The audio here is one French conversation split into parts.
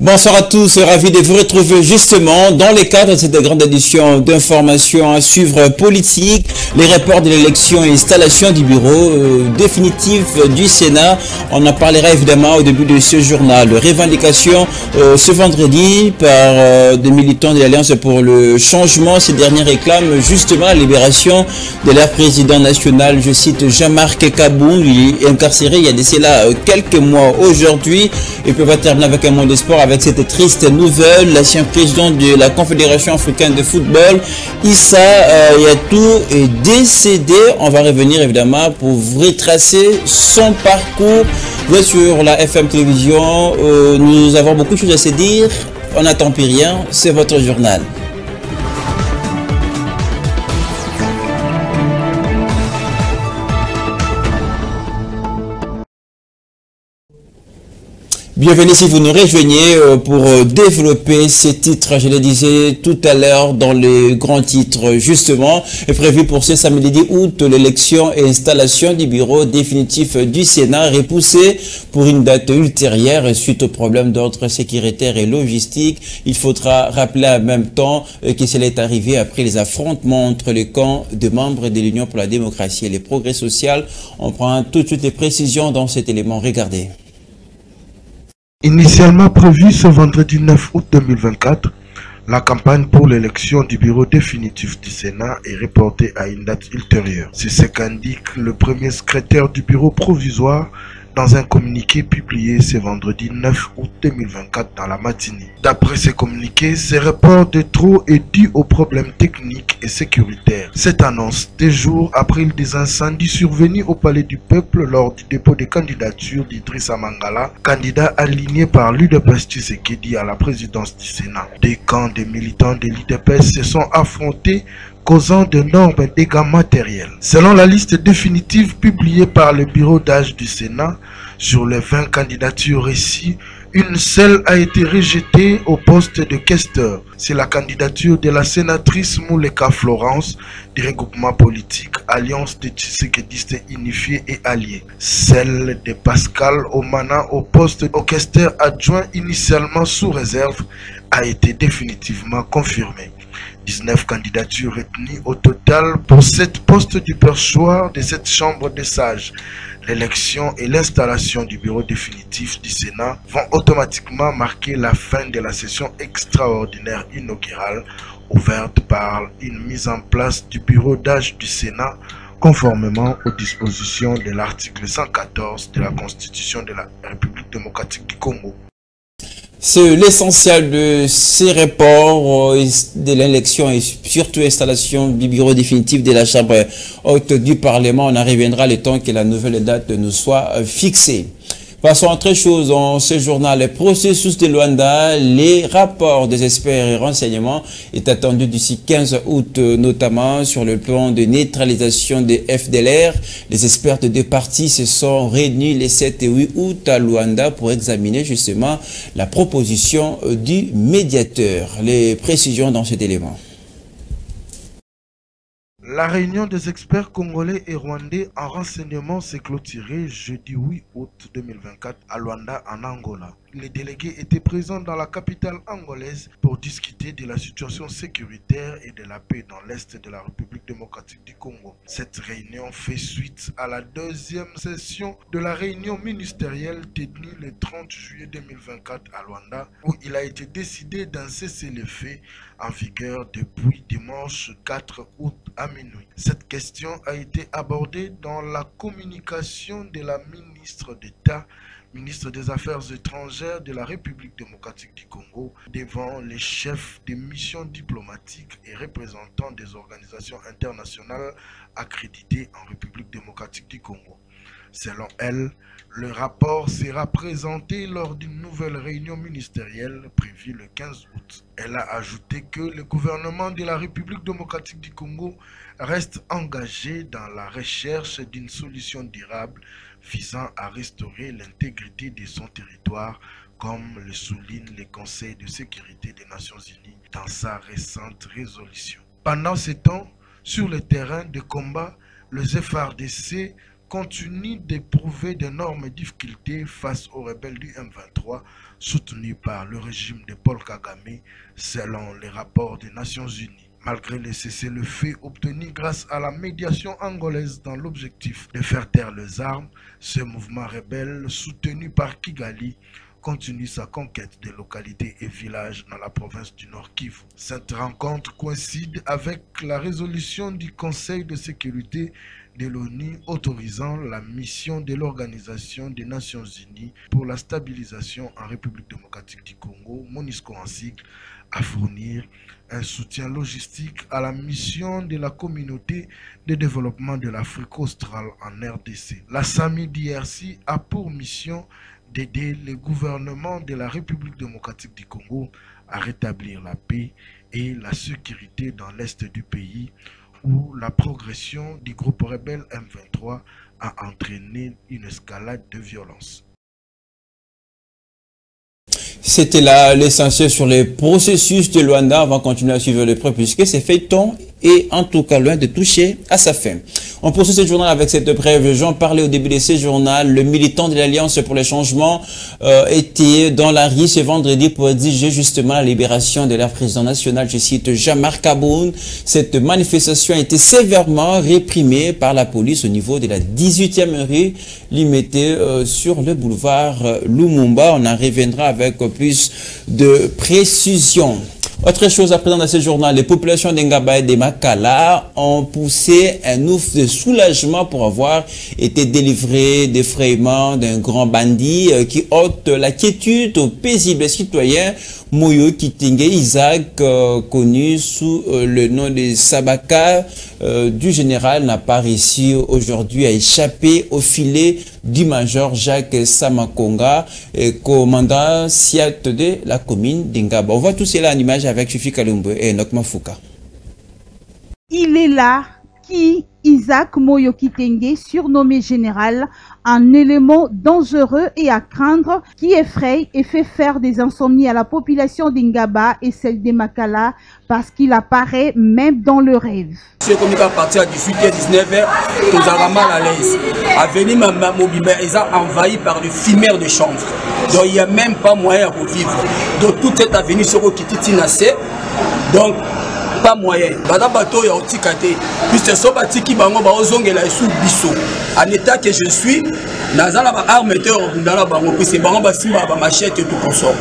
Bonsoir à tous, ravi de vous retrouver justement dans le cadre de cette grande édition d'informations à suivre politique, les rapports de l'élection et installation du bureau définitif du Sénat. On en parlera évidemment au début de ce journal. Revendication ce vendredi par des militants de l'Alliance pour le changement. Ces derniers réclament justement la libération de leur président national, je cite Jean-Marc Kaboun, il est incarcéré il y a de cela quelques mois aujourd'hui. Et puis on va terminer avec un mot de sport avec cette triste nouvelle. L'ancien président de la Confédération africaine de football, Issa Yatou, est décédé. On va revenir évidemment pour vous retracer son parcours. Vous êtes sur la FM Télévision. Nous avons beaucoup de choses à se dire. On n'attend plus rien. C'est votre journal. Bienvenue si vous nous rejoignez pour développer ces titres, je le disais tout à l'heure dans les grands titres justement, est prévu pour ce samedi 10 août l'élection et installation du bureau définitif du Sénat repoussée pour une date ultérieure suite aux problèmes d'ordre sécuritaire et logistique. Il faudra rappeler en même temps que cela est arrivé après les affrontements entre les camps de membres de l'Union pour la démocratie et le progrès social. On prend tout de suite les précisions dans cet élément. Regardez. Initialement prévue ce vendredi 9 août 2024, la campagne pour l'élection du bureau définitif du Sénat est reportée à une date ultérieure. C'est ce qu'indique le premier secrétaire du bureau provisoire dans un communiqué publié ce vendredi 9 août 2024 dans la matinée. D'après ce communiqué, ce report de trop est dû aux problèmes techniques et sécuritaires. Cette annonce, des jours après des incendies survenus au Palais du Peuple lors du dépôt des candidatures d'Idrissa Mangala, candidat aligné par l'UDPS Tshisekedi à la présidence du Sénat. Des camps de militants de l'UDPS se sont affrontés, causant d'énormes dégâts matériels. Selon la liste définitive publiée par le bureau d'âge du Sénat, sur les 20 candidatures ici, une seule a été rejetée au poste de questeur. C'est la candidature de la sénatrice Mouleka Florence du regroupement politique Alliance des Tshisekedistes Unifiés et Alliés. Celle de Pascal Omana au poste de questeur adjoint initialement sous réserve a été définitivement confirmée. 19 candidatures retenues au total pour 7 postes du perchoir de cette chambre des sages. L'élection et l'installation du bureau définitif du Sénat vont automatiquement marquer la fin de la session extraordinaire inaugurale ouverte par une mise en place du bureau d'âge du Sénat conformément aux dispositions de l'article 114 de la Constitution de la République démocratique du Congo. C'est l'essentiel de ces reports de l'élection et surtout l'installation du bureau définitif de la Chambre haute du Parlement. On en reviendra le temps que la nouvelle date nous soit fixée. Passons à autre chose en ce journal. Le processus de Luanda, les rapports des experts et renseignements est attendu d'ici 15 août, notamment sur le plan de neutralisation des FDLR. Les experts de deux parties se sont réunis les 7 et 8 août à Luanda pour examiner justement la proposition du médiateur. Les précisions dans cet élément. La réunion des experts congolais et rwandais en renseignement s'est clôturée jeudi 8 août 2024 à Luanda en Angola. Les délégués étaient présents dans la capitale angolaise pour discuter de la situation sécuritaire et de la paix dans l'est de la République démocratique du Congo. Cette réunion fait suite à la deuxième session de la réunion ministérielle tenue le 30 juillet 2024 à Luanda, où il a été décidé d'un cessez-le-feu en vigueur depuis dimanche 4 août à minuit. Cette question a été abordée dans la communication de la ministre d'État, ministre des Affaires étrangères de la République démocratique du Congo, devant les chefs des missions diplomatiques et représentants des organisations internationales accréditées en République démocratique du Congo. Selon elle, le rapport sera présenté lors d'une nouvelle réunion ministérielle prévue le 15 août. Elle a ajouté que le gouvernement de la République démocratique du Congo reste engagé dans la recherche d'une solution durable visant à restaurer l'intégrité de son territoire, comme le souligne le Conseil de sécurité des Nations Unies dans sa récente résolution. Pendant ce temps, sur le terrain de combat, les FARDC continue d'éprouver d'énormes difficultés face aux rebelles du M23 soutenus par le régime de Paul Kagame selon les rapports des Nations Unies. Malgré les cessez-le-feu obtenus grâce à la médiation angolaise dans l'objectif de faire taire les armes, ce mouvement rebelle soutenu par Kigali continue sa conquête des localités et villages dans la province du Nord Kivu. Cette rencontre coïncide avec la résolution du Conseil de sécurité de l'ONU autorisant la mission de l'Organisation des Nations Unies pour la stabilisation en République démocratique du Congo, MONUSCO en sigle, à fournir un soutien logistique à la mission de la communauté de développement de l'Afrique australe en RDC. La SAMI DRC a pour mission d'aider le gouvernement de la République démocratique du Congo à rétablir la paix et la sécurité dans l'est du pays, où la progression du groupe rebelle M23 a entraîné une escalade de violence. C'était là l'essentiel sur les processus de Luanda. On va continuer à suivre le près puisque c'est feuilleton et en tout cas loin de toucher à sa fin. On poursuit ce journal avec cette brève. J'en parlais au début de ce journal. Le militant de l'Alliance pour le changement était dans la rue ce vendredi pour exiger justement la libération de leur président national, je cite Jean-Marc Aboun. Cette manifestation a été sévèrement réprimée par la police au niveau de la 18e rue limitée sur le boulevard Lumumba. On en reviendra avec plus de précision. Autre chose à présent dans ce journal, les populations d'Engaba et de Makala ont poussé un ouf de soulagement pour avoir été délivrés des frayements d'un grand bandit qui ôte la quiétude aux paisibles citoyens. Moyo Kitenge Isaac, connu sous le nom de Sabaka du général, n'a pas réussi aujourd'hui à échapper au filet du major Jacques Samakonga, commandant SIAT de la commune d'Engaba. On voit tout cela en image avec Fifi Kalumbe et Nokma Fouka. Il est là qui Isaac Moyo Kitenge, surnommé général, un élément dangereux et à craindre qui effraie et fait faire des insomnies à la population d'Engaba et celle de Makala parce qu'il apparaît même dans le rêve. C'est comme à partir de 18h, 19h, nous avons mal à l'aise. Avenir Mobimba, ils sont envahis par des fumeurs de chanvre. Donc il n'y a même pas moyen de vivre. Donc toute cette avenue sera quittée. Donc pas moyen. Bada bateau ya otikate. Puisque so batiki bango ba ozongela sous biso. En état que je suis, nazala ba armeteur ndala bango puisque bango ba simba ba machette et tout consort.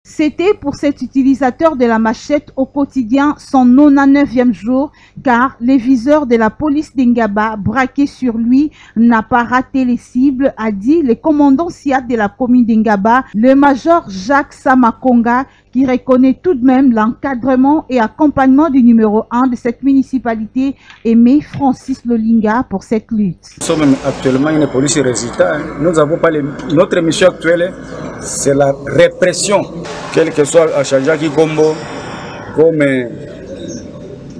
C'était pour cet utilisateur de la machette au quotidien son 99e jour, car les viseurs de la police d'Engaba braqués sur lui n'a pas raté les cibles, a dit le commandant SIAT de la commune d'Engaba, le major Jacques Samakonga, qui reconnaît tout de même l'encadrement et accompagnement du numéro 1 de cette municipalité, Aimé Francis Lolinga, pour cette lutte. Nous sommes actuellement une police résultat. Nous n'avons pas notre mission actuelle, c'est la répression. Quel que soit à Chanjaki Kombo, comme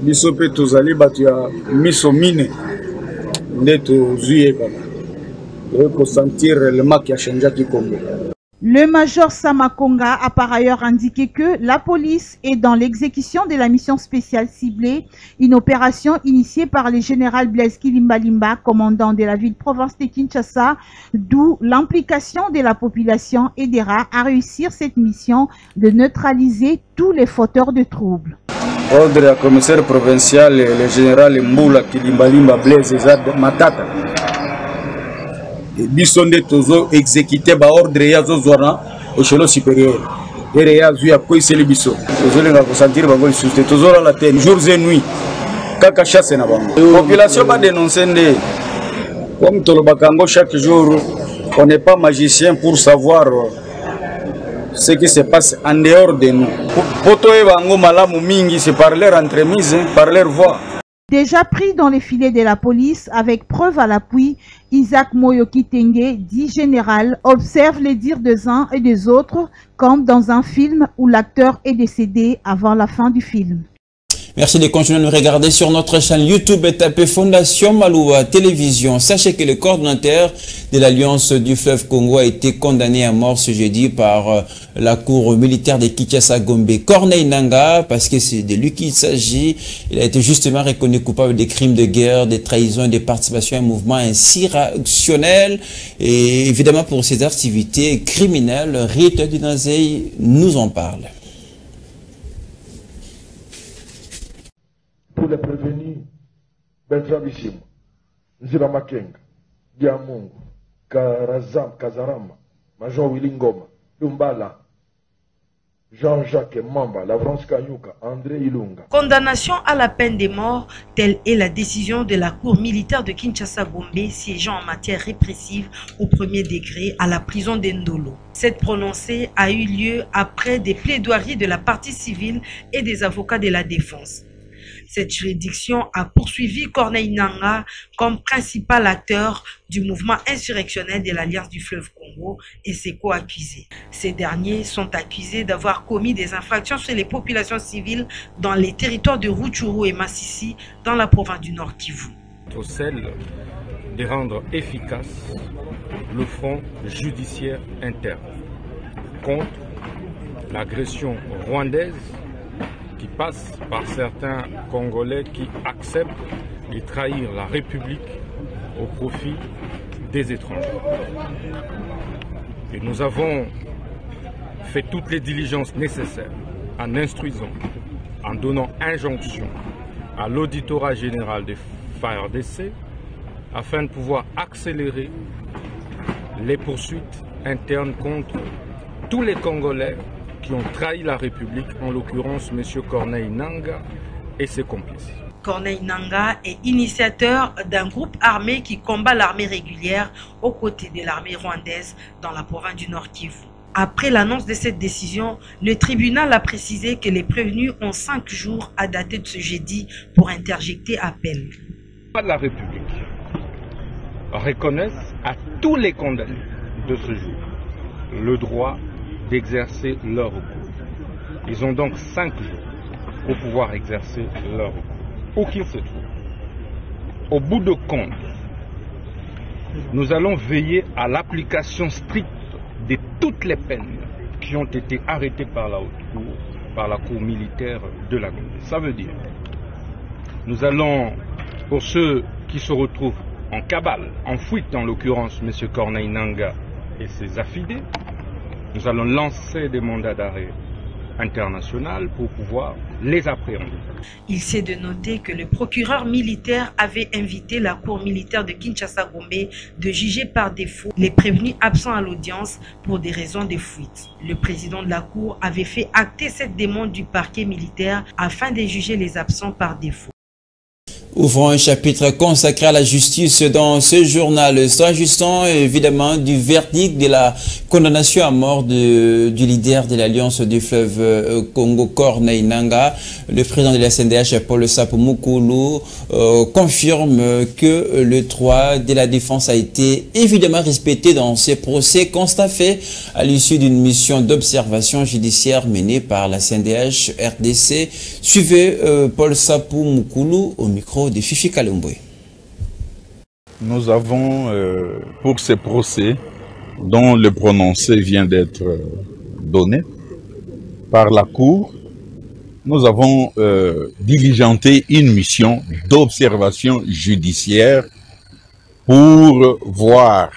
Bisope Tozali, Batua Misomine, Neto Zuye, pour sentir le mal qui a Chanjaki Kombo. Le major Samakonga a par ailleurs indiqué que la police est dans l'exécution de la mission spéciale ciblée, une opération initiée par le général Blaise Kilimbalimba, commandant de la ville-province de Kinshasa, d'où l'implication de la population aidera à réussir cette mission de neutraliser tous les fauteurs de troubles. Ordre à commissaire provincial, le général Mboula Kilimbalimba Blaise Matata. Bisonde tozo exécuté ba ordre ya zozwana au échelon supérieur. Et ya zu ya koiseli biso. Tozo lenga ko sentir bango lisuste tozo la tête jours et nuits. Kaka chasse na bango. Population ba dénoncer ndé. Comme tolobakango chaque jour, on n'est pas magicien pour savoir ce qui se passe en dehors de nous. Poto e bango malamu mingi c'est par leur entremise, par leur voix. Déjà pris dans les filets de la police, avec preuve à l'appui, Isaac Moyo Kitenge, dit général, observe les dires des uns et des autres, comme dans un film où l'acteur est décédé avant la fin du film. Merci de continuer à nous regarder sur notre chaîne YouTube et tapez Fondation Malouba Télévision. Sachez que le coordonnateur de l'Alliance du fleuve Congo a été condamné à mort ce jeudi par la cour militaire de Kinshasa-Gombe. Corneille Nangaa, parce que c'est de lui qu'il s'agit, il a été justement reconnu coupable des crimes de guerre, de trahison et de participation à un mouvement insurrectionnel. Et évidemment pour ses activités criminelles, Rita Dinazei nous en parle. Pour les prévenus, Bertrand Bichim, Nzira Makenga, Diamungu, Kazarama, Major Willingoma, Lumbala, Jean-Jacques Mamba, Lavrance Kanyuka, André Ilunga. Condamnation à la peine de mort, telle est la décision de la cour militaire de Kinshasa-Gombe siégeant en matière répressive au premier degré à la prison d'Endolo. Cette prononcée a eu lieu après des plaidoiries de la partie civile et des avocats de la défense. Cette juridiction a poursuivi Corneille Nangaa comme principal acteur du mouvement insurrectionnel de l'Alliance du fleuve Congo et ses co-accusés. Ces derniers sont accusés d'avoir commis des infractions sur les populations civiles dans les territoires de Rutshuru et Masisi dans la province du Nord Kivu. Celle de rendre efficace le front judiciaire interne contre l'agression rwandaise qui passe par certains Congolais qui acceptent de trahir la République au profit des étrangers. Et nous avons fait toutes les diligences nécessaires en instruisant, en donnant injonction à l'auditorat général des FARDC afin de pouvoir accélérer les poursuites internes contre tous les Congolais qui ont trahi la République, en l'occurrence M. Corneille Nangaa et ses complices. Corneille Nangaa est initiateur d'un groupe armé qui combat l'armée régulière aux côtés de l'armée rwandaise dans la province du Nord Kivu. Après l'annonce de cette décision, le tribunal a précisé que les prévenus ont 5 jours à dater de ce jeudi pour interjecter appel. La République reconnaissent à tous les condamnés de ce jour le droit d'exercer leur recours. Ils ont donc 5 jours pour pouvoir exercer leur recours, où qu'ils se trouvent. Au bout de compte, nous allons veiller à l'application stricte de toutes les peines qui ont été arrêtées par la haute cour, par la cour militaire de la Gombe. Ça veut dire, nous allons, pour ceux qui se retrouvent en cabale, en fuite en l'occurrence M. Corneille Nangaa et ses affidés, nous allons lancer des mandats d'arrêt international pour pouvoir les appréhender. Il s'est de noter que le procureur militaire avait invité la cour militaire de Kinshasa-Gombe de juger par défaut les prévenus absents à l'audience pour des raisons de fuite. Le président de la cour avait fait acter cette demande du parquet militaire afin de juger les absents par défaut. Ouvrons un chapitre consacré à la justice dans ce journal, s'agissant évidemment du verdict de la condamnation à mort du leader de l'Alliance du fleuve Congo, Corneille Nangaa. Le président de la CNDH, Paul Sapou Mukulu, confirme que le droit de la défense a été évidemment respecté dans ces procès. Constat fait à l'issue d'une mission d'observation judiciaire menée par la CNDH RDC. Suivez Paul Sapou Mukulu au micro de Fifi Kalumboy. Nous avons pour ces procès dont le prononcé vient d'être donné par la Cour, nous avons diligenté une mission d'observation judiciaire pour voir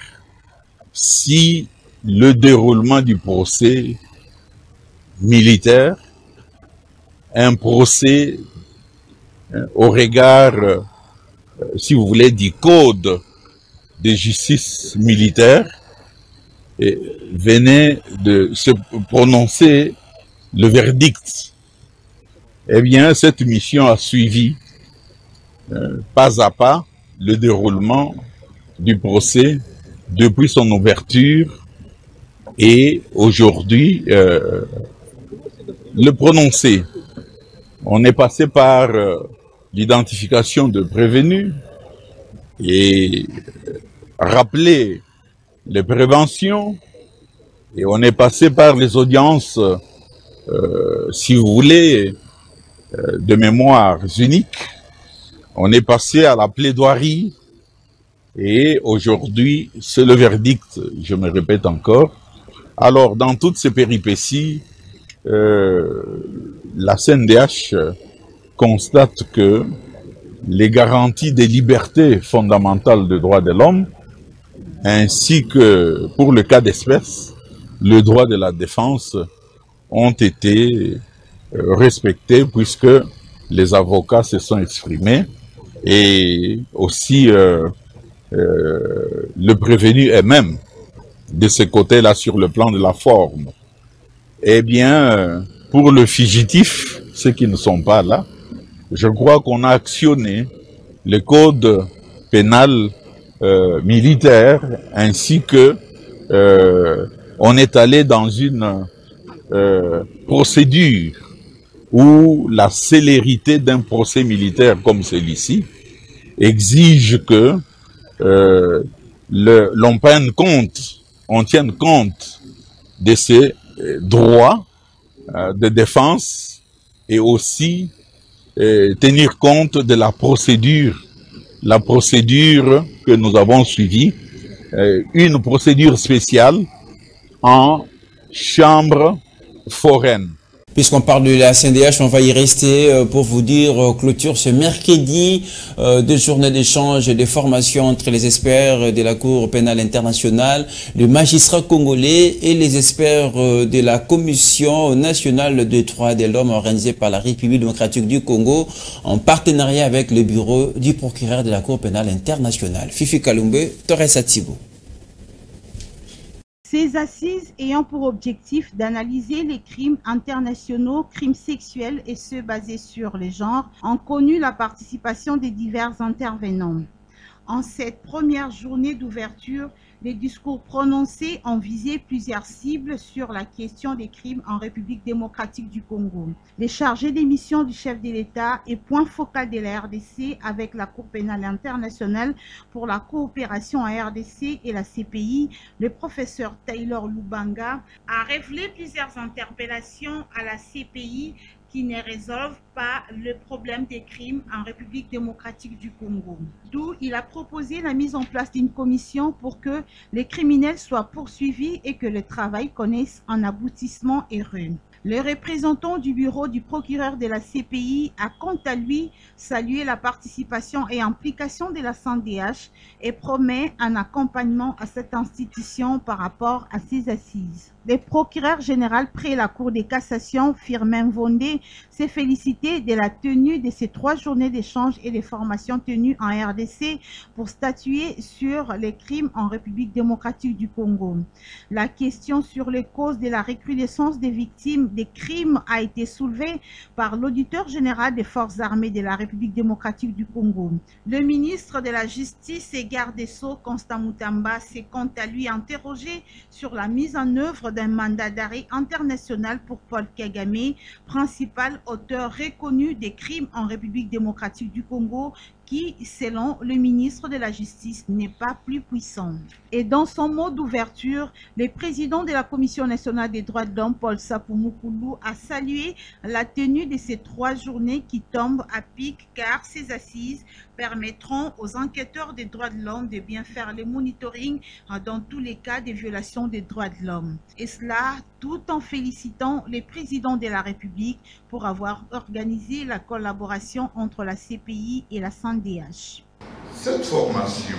si le déroulement du procès militaire, un procès au regard, si vous voulez, du code de justice militaire, et venait de se prononcer le verdict. Eh bien, cette mission a suivi pas à pas le déroulement du procès depuis son ouverture et aujourd'hui le prononcé. On est passé par l'identification de prévenus et rappeler les préventions, et on est passé par les audiences, si vous voulez, de mémoires uniques. On est passé à la plaidoirie et aujourd'hui, c'est le verdict, je me répète encore. Alors, dans toutes ces péripéties, la CNDH constate que les garanties des libertés fondamentales des droits de l'homme, ainsi que pour le cas d'espèce, le droit de la défense, ont été respectés puisque les avocats se sont exprimés et aussi le prévenu est même de ce côté-là sur le plan de la forme. Eh bien, pour le fugitif, ceux qui ne sont pas là, je crois qu'on a actionné le code pénal militaire ainsi que on est allé dans une procédure où la célérité d'un procès militaire comme celui-ci exige que on tienne compte de ces droits de défense et aussi tenir compte de la procédure que nous avons suivie, une procédure spéciale en chambre foraine. Puisqu'on parle de la CNDH, on va y rester pour vous dire clôture ce mercredi de journée d'échange et de formation entre les experts de la Cour pénale internationale, les magistrats congolais et les experts de la Commission nationale des droits de l'homme organisée par la République démocratique du Congo en partenariat avec le bureau du procureur de la Cour pénale internationale. Fifi Kalumbe, Torres Atibo. Ces assises ayant pour objectif d'analyser les crimes internationaux, crimes sexuels et ceux basés sur les genres, ont connu la participation des divers intervenants. En cette première journée d'ouverture, les discours prononcés ont visé plusieurs cibles sur la question des crimes en République démocratique du Congo. Les chargés des missions du chef de l'État et point focal de la RDC avec la Cour pénale internationale pour la coopération en RDC et la CPI, le professeur Taylor Lubanga, a révélé plusieurs interpellations à la CPI qui ne résolvent pas le problème des crimes en République démocratique du Congo. D'où il a proposé la mise en place d'une commission pour que les criminels soient poursuivis et que le travail connaisse un aboutissement heureux. Le représentant du bureau du procureur de la CPI a quant à lui salué la participation et implication de la CNDH et promet un accompagnement à cette institution par rapport à ses assises. Le procureur général près la Cour de cassation, Firmin Vondé, s'est félicité de la tenue de ces 3 journées d'échange et de formation tenues en RDC pour statuer sur les crimes en République démocratique du Congo. La question sur les causes de la recrudescence des victimes des crimes a été soulevée par l'auditeur général des forces armées de la République démocratique du Congo. Le ministre de la Justice et garde des Sceaux, Constant Mutamba, s'est quant à lui interrogé sur la mise en œuvre d'un mandat d'arrêt international pour Paul Kagame, principal auteur reconnu des crimes en République démocratique du Congo, qui, selon le ministre de la Justice, n'est pas plus puissant. Et dans son mot d'ouverture, le président de la Commission nationale des droits de l'homme, Paul Sapumukulu, a salué la tenue de ces 3 journées qui tombent à pic car ces assises permettront aux enquêteurs des droits de l'homme de bien faire le monitoring dans tous les cas de violations des droits de l'homme. Et cela tout en félicitant les présidents de la République pour avoir organisé la collaboration entre la CPI et la CNDH. Cette formation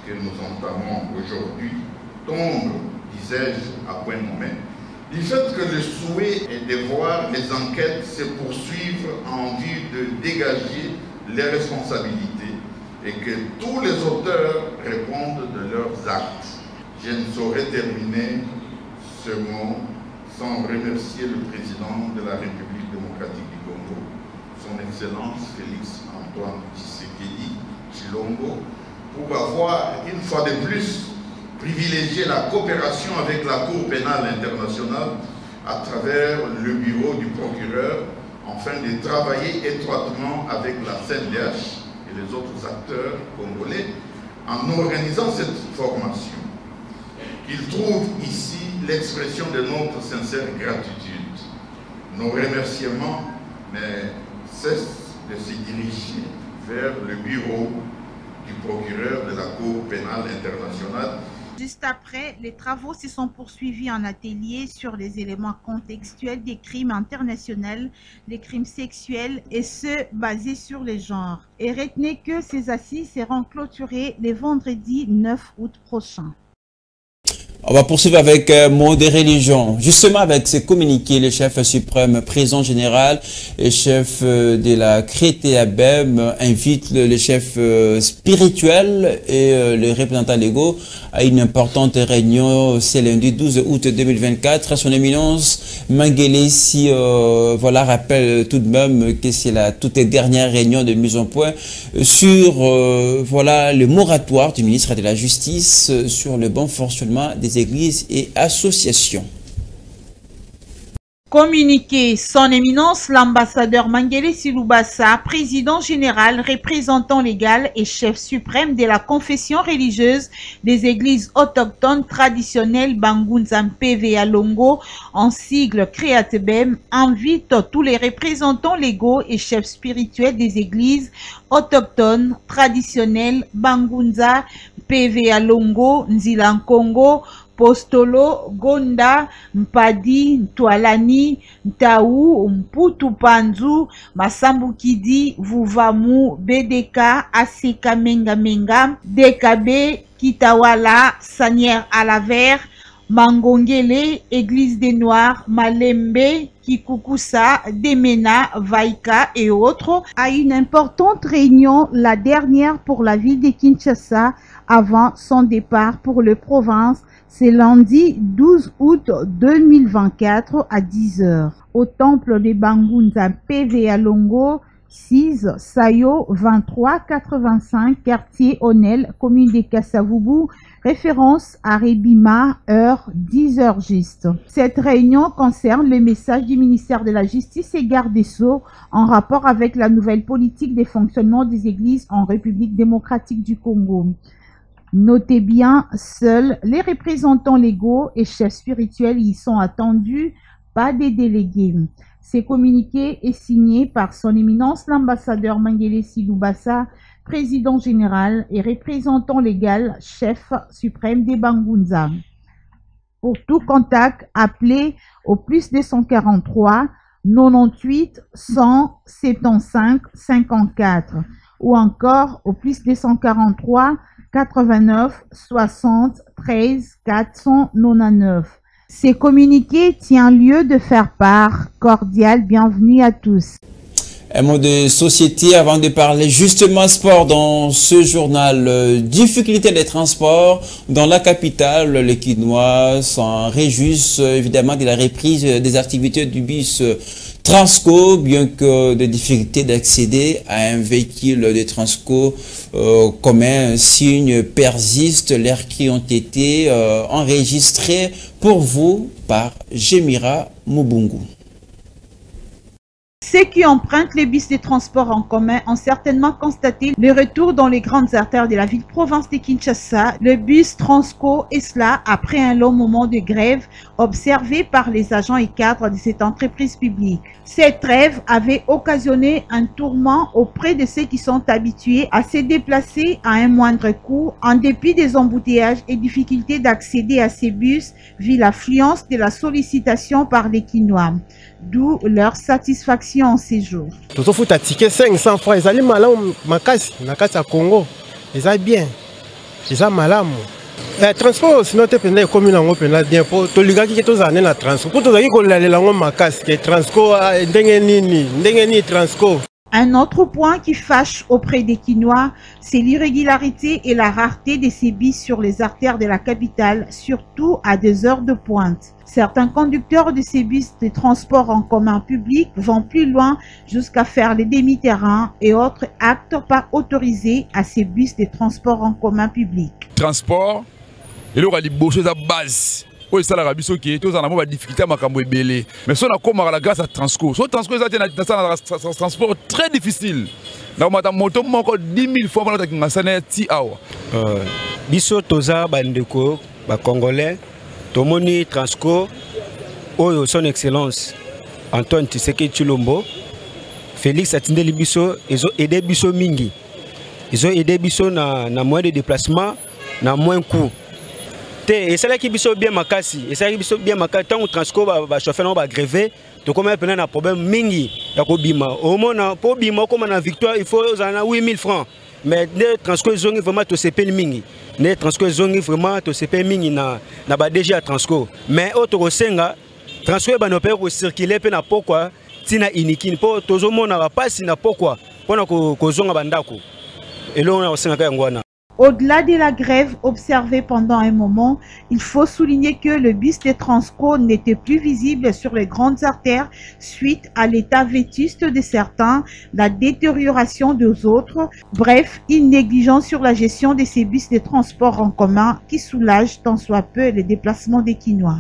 que nous entamons aujourd'hui tombe, disais-je, à point nommé, du fait que le souhait est de voir les enquêtes se poursuivre en vue de dégager les responsabilités et que tous les auteurs répondent de leurs actes. Je ne saurais terminer ce mot sans remercier le président de la République démocratique du Congo, son Excellence Félix Antoine Tshisekedi Tshilombo, pour avoir une fois de plus privilégié la coopération avec la Cour pénale internationale à travers le bureau du procureur, afin de travailler étroitement avec la CNDH et les autres acteurs congolais en organisant cette formation. Il trouve ici l'expression de notre sincère gratitude. Nos remerciements ne cesse de se diriger vers le bureau du procureur de la Cour pénale internationale. Juste après, les travaux se sont poursuivis en atelier sur les éléments contextuels des crimes internationaux, des crimes sexuels et ceux basés sur les genres. Et retenez que ces assises seront clôturées le vendredi 9 août prochain. On va poursuivre avec mots de religion. Justement, avec ces communiqués, le chef suprême, président général et chef de la Crété-Abem invite le chef spirituel et les représentants légaux à une importante réunion ce lundi 12 août 2024. Son éminence Mangele voilà, rappelle tout de même que c'est la toute dernière réunion de mise en point sur voilà, le moratoire du ministre de la Justice sur le bon fonctionnement des églises et associations. Communiqué, son éminence l'ambassadeur Mangele Silubasa, président général, représentant légal et chef suprême de la confession religieuse des églises autochtones traditionnelles Bangunzampe Vealongo, en sigle Créatebem, invite tous les représentants légaux et chefs spirituels des églises autochtones traditionnelles Bangunza Vealongo, Nzilankongo, Postolo, Gonda, Mpadi, Ntwalani, Ntaou, Mputu Panzu, Masambukidi, Vuvamu, BDK, Aseka Menga Menga, DKB, Kitawala, Sanière Alaver, Mangongele, Église des Noirs, Malembe, Kikukusa, Demena, Vaika et autres, à une importante réunion, la dernière pour la ville de Kinshasa, avant son départ pour les provinces. C'est lundi 12 août 2024 à 10 h au temple des Bangunza PV à Longo, 6 Sayo 2385, quartier Onel, commune de Kassavubu, référence à Rebima, heure 10 h juste. Cette réunion concerne le message du ministère de la Justice et Garde des Sceaux en rapport avec la nouvelle politique de fonctionnement des églises en République démocratique du Congo. Notez bien, seuls les représentants légaux et chefs spirituels y sont attendus, pas des délégués. Ce communiqué est signé par son éminence l'ambassadeur Mangele Silubasa, président général et représentant légal, chef suprême des Bangunza. Pour tout contact, appelez au plus 243 98 175 54 ou encore au plus 243 89 60 13 499. Ces communiqués tient lieu de faire part. Cordial bienvenue à tous. Un mot de société avant de parler justement sport dans ce journal. Difficulté des transports dans la capitale. Les Kinois s'en réjouissent évidemment de la reprise des activités du bus Transco, bien que des difficultés d'accéder à un véhicule de Transco commun, signe persiste. Leurs qui ont été enregistrés pour vous par Jemira Mubungu. Ceux qui empruntent les bus de transport en commun ont certainement constaté le retour dans les grandes artères de la ville-province de Kinshasa. Le bus Transco est cela après un long moment de grève observé par les agents et cadres de cette entreprise publique. Cette trêve avait occasionné un tourment auprès de ceux qui sont habitués à se déplacer à un moindre coût en dépit des embouteillages et difficultés d'accéder à ces bus vu l'affluence de la sollicitation par les Kinois. D'où leur satisfaction en séjour. Tout à fait, ticket 500 francs, ils allaient mal makasi, nakati à Congo, ils allaient bien, ils allaient mal. Transport, sinon tu peux commune en open bien pour tout le gars qui est aux années na transport. Pour tout le gars qui est là en makasi, que transport, ndengeni transport. Un autre point qui fâche auprès des Kinois, c'est l'irrégularité et la rareté de ces bus sur les artères de la capitale, surtout à des heures de pointe. Certains conducteurs de ces bus de transport en commun public vont plus loin jusqu'à faire les demi-terrains et autres actes pas autorisés à ces bus de transport en commun public. Transport, il y aura des choses à base. Oui, ça la biso qui est tous en amont difficulté à makambo ebele. Mais si on a comme la grâce à Transco, so Transco ça un transport très difficile. Donc madame moto moko 10 000 fois voilà que ngasane ti awa. Biso toza bandeko ba congolais tomoni Transco oyo son excellence Antoine Tshisekedi Tshilombo Félix atindeli biso ils ont aidé biso mingi. Ils ont aidé biso na moyen de déplacement, na moins coût. Et c'est là qui biso bien makasi, et c'est là qui biso bien makasi tant que Transco va chauffeur va gréver, donc comme il y a un problème mingi ya ko bima. Au moins pour bima comme na victoire, il faut 8000 francs. Mais les Transco zongi vraiment to CP mingi. Les Transco zongi vraiment to CP mingi na ba déjà Transco. Mais autre senga Transco ba no pe ko circuler pe na pourquoi tina inikini po tozo mona ba pasi na pourquoi pona ko zonga bandako. Et là on a senga ka ngwana. Au-delà de la grève observée pendant un moment, il faut souligner que le bus de Transco n'était plus visible sur les grandes artères suite à l'état vétuste de certains, la détérioration des autres, bref, une négligence sur la gestion de ces bus de transport en commun qui soulagent tant soit peu les déplacements des Quinois.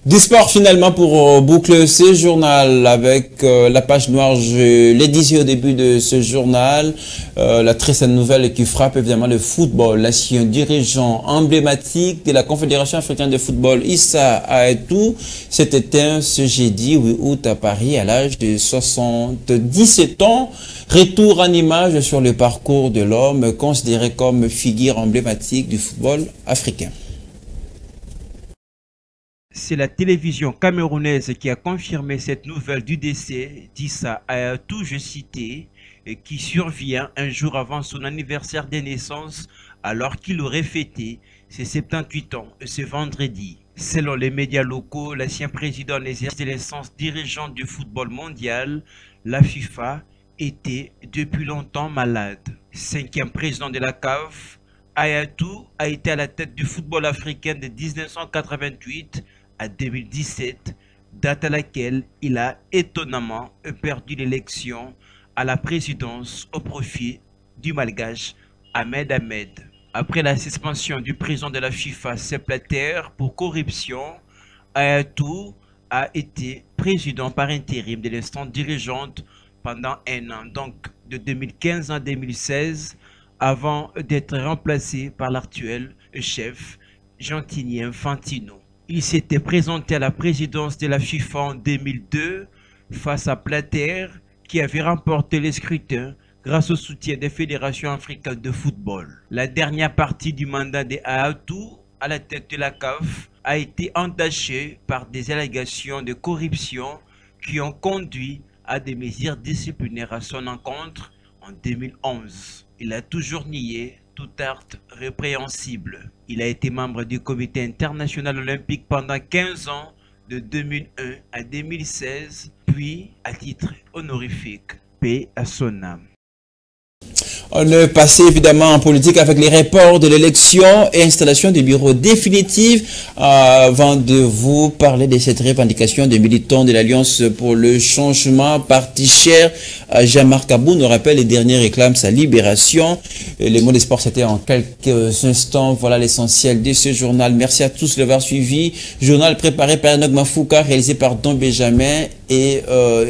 Du sport finalement pour boucler ce journal avec la page noire, je l'ai dit au début de ce journal, la triste nouvelle qui frappe évidemment le football. L'ancien dirigeant emblématique de la Confédération africaine de football, Issa Aetou, s'est éteint ce jeudi 8 août à Paris à l'âge de 77 ans. Retour en image sur le parcours de l'homme considéré comme figure emblématique du football africain. C'est la télévision camerounaise qui a confirmé cette nouvelle du décès d'Issa Aetou, je citais, qui survient un jour avant son anniversaire de naissance alors qu'il aurait fêté ses 78 ans ce vendredi. Selon les médias locaux, l'ancien président en exercice de l'instance dirigeante du football mondial, la FIFA, était depuis longtemps malade. 5e président de la CAF, Aetou a été à la tête du football africain de 1988 à 2017, date à laquelle il a étonnamment perdu l'élection à la présidence au profit du malgache Ahmed Ahmed. Après la suspension du président de la FIFA, Sepp Blatter, pour corruption, Aetou a été président par intérim de l'instance dirigeante pendant un an, donc de 2015 à 2016, avant d'être remplacé par l'actuel chef Gianni Infantino. Il s'était présenté à la présidence de la FIFA en 2002 face à Blatter qui avait remporté les scrutins grâce au soutien des fédérations africaines de football. La dernière partie du mandat de Aetou à la tête de la CAF a été entachée par des allégations de corruption qui ont conduit à des mesures disciplinaires à son encontre en 2011. Il a toujours nié tout acte répréhensible. Il a été membre du comité international olympique pendant 15 ans, de 2001 à 2016, puis à titre honorifique. Paix à son âme. On est passé évidemment en politique avec les reports de l'élection et installation des bureaux définitifs. Avant de vous parler de cette revendication des militants de l'Alliance pour le changement, parti cher à Jean-Marc Abou nous rappelle les derniers réclament sa libération. Et les mots des sports, c'était en quelques instants. Voilà l'essentiel de ce journal. Merci à tous de l'avoir suivi. Journal préparé par Enoch Mafouka, réalisé par Don Benjamin et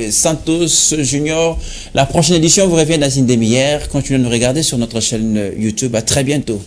Santos Junior. La prochaine édition vous revient dans une demi-heure. Continuez à nous regarder sur notre chaîne YouTube. À très bientôt.